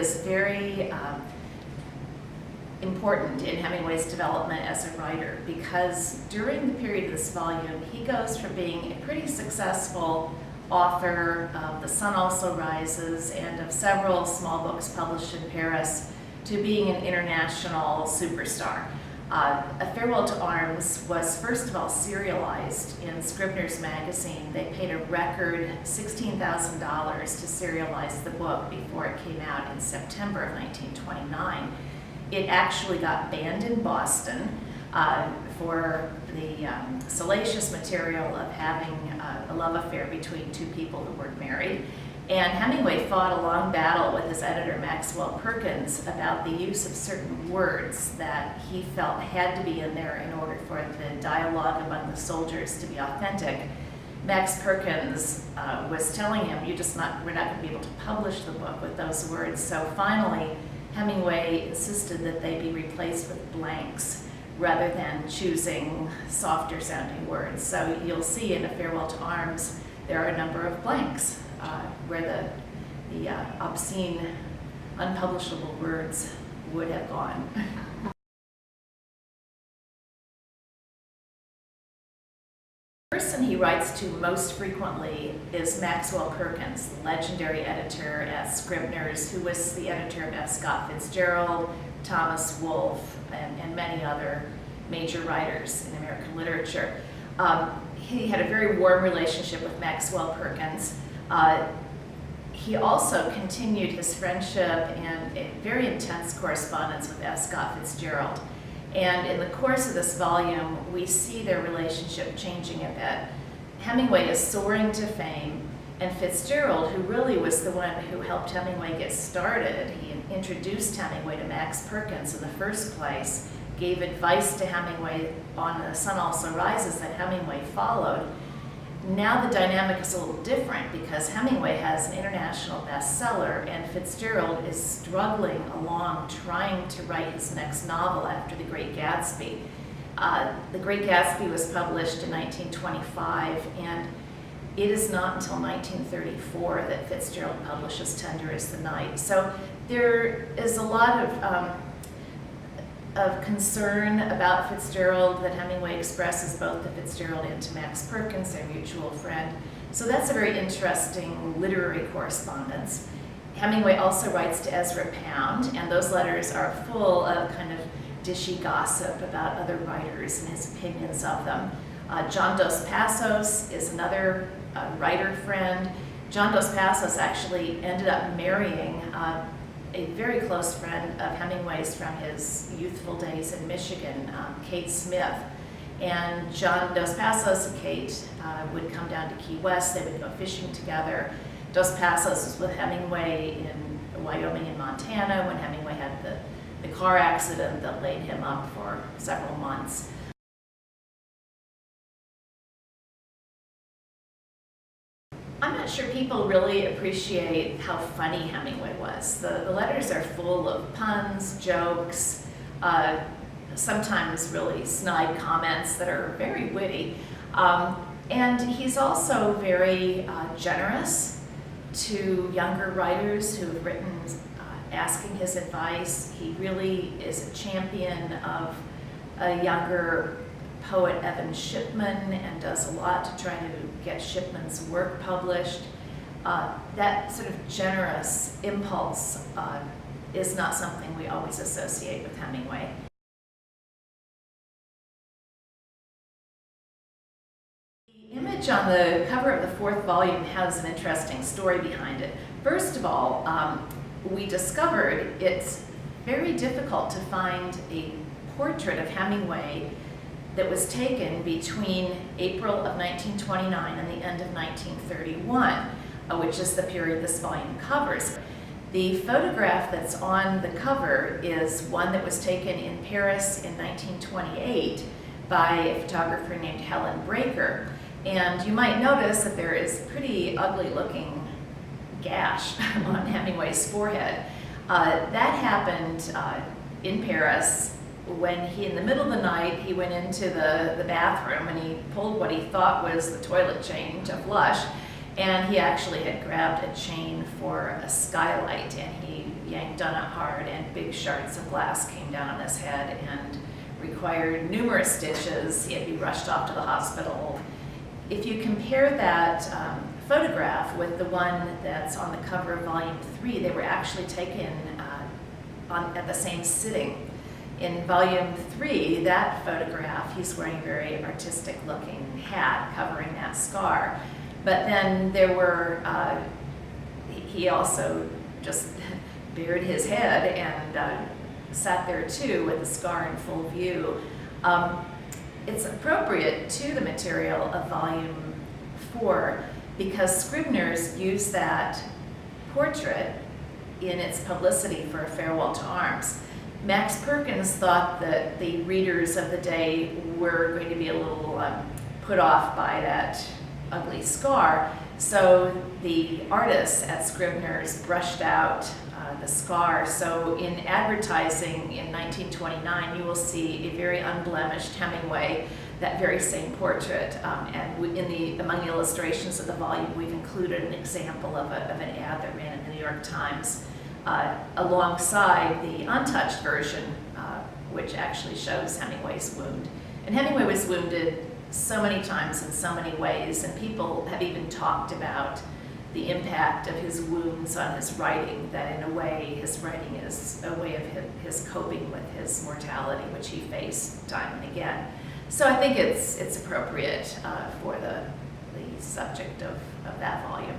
is very important in Hemingway's development as a writer, because during the period of this volume, he goes from being a pretty successful author of The Sun Also Rises and of several small books published in Paris to being an international superstar. A Farewell to Arms was first of all serialized in Scribner's magazine. They paid a record $16,000 to serialize the book before it came out in September of 1929. It actually got banned in Boston for the salacious material of having a love affair between two people who weren't married. And Hemingway fought a long battle with his editor, Maxwell Perkins, about the use of certain words that he felt had to be in there in order for the dialogue among the soldiers to be authentic. Max Perkins was telling him, we're not going to be able to publish the book with those words. So finally, Hemingway insisted that they be replaced with blanks rather than choosing softer sounding words. So you'll see in A Farewell to Arms, there are a number of blanks where the obscene, unpublishable words would have gone. The person he writes to most frequently is Maxwell Perkins, the legendary editor at Scribner's, who was the editor of F. Scott Fitzgerald, Thomas Wolfe, and many other major writers in American literature. He had a very warm relationship with Maxwell Perkins. He also continued his friendship and a very intense correspondence with F. Scott Fitzgerald. And in the course of this volume, we see their relationship changing a bit. Hemingway is soaring to fame, and Fitzgerald, who really was the one who helped Hemingway get started, he introduced Hemingway to Max Perkins in the first place, gave advice to Hemingway on The Sun Also Rises that Hemingway followed. Now the dynamic is a little different because Hemingway has an international bestseller and Fitzgerald is struggling along trying to write his next novel after The Great Gatsby. The Great Gatsby was published in 1925, and it is not until 1934 that Fitzgerald publishes Tender Is the Night. So there is a lot of concern about Fitzgerald that Hemingway expresses both to Fitzgerald and to Max Perkins, their mutual friend. So that's a very interesting literary correspondence. Hemingway also writes to Ezra Pound, and those letters are full of kind of dishy gossip about other writers and his opinions of them. John Dos Passos is another writer friend. John Dos Passos actually ended up marrying a very close friend of Hemingway's from his youthful days in Michigan, Kate Smith. And John Dos Passos and Kate would come down to Key West. They would go fishing together. Dos Passos was with Hemingway in Wyoming and Montana when Hemingway had the car accident that laid him up for several months. I'm not sure people really appreciate how funny Hemingway was. The letters are full of puns, jokes, sometimes really snide comments that are very witty. And he's also very generous to younger writers who have written asking his advice. He really is a champion of a younger poet, Evan Shipman, and does a lot to try to get Shipman's work published. That sort of generous impulse is not something we always associate with Hemingway. The image on the cover of the fourth volume has an interesting story behind it. First of all, we discovered it's very difficult to find a portrait of Hemingway that was taken between April of 1929 and the end of 1931, which is the period this volume covers. The photograph that's on the cover is one that was taken in Paris in 1928 by a photographer named Helen Breaker. And you might notice that there is a pretty ugly looking gash on Hemingway's forehead. That happened in Paris when he, in the middle of the night, he went into the bathroom and he pulled what he thought was the toilet chain to flush, and he actually had grabbed a chain for a skylight, and he yanked on it hard, and big shards of glass came down on his head and required numerous stitches. He had to be rushed off to the hospital. If you compare that photograph with the one that's on the cover of volume 3, they were actually taken at the same sitting. In volume 3, that photograph, he's wearing a very artistic looking hat covering that scar. But then there were, he also just bared his head and sat there too with the scar in full view. It's appropriate to the material of volume 4 because Scribner's used that portrait in its publicity for A Farewell to Arms. Max Perkins thought that the readers of the day were going to be a little put off by that ugly scar, so the artists at Scribner's brushed out the scar. So in advertising in 1929, you will see a very unblemished Hemingway, that very same portrait. And among the illustrations of the volume, we've included an example of an ad that ran in the New York Times alongside the untouched version, which actually shows Hemingway's wound. And Hemingway was wounded so many times in so many ways, and people have even talked about the impact of his wounds on his writing, that in a way his writing is a way of his coping with his mortality, which he faced time and again. So I think it's appropriate for the subject of that volume.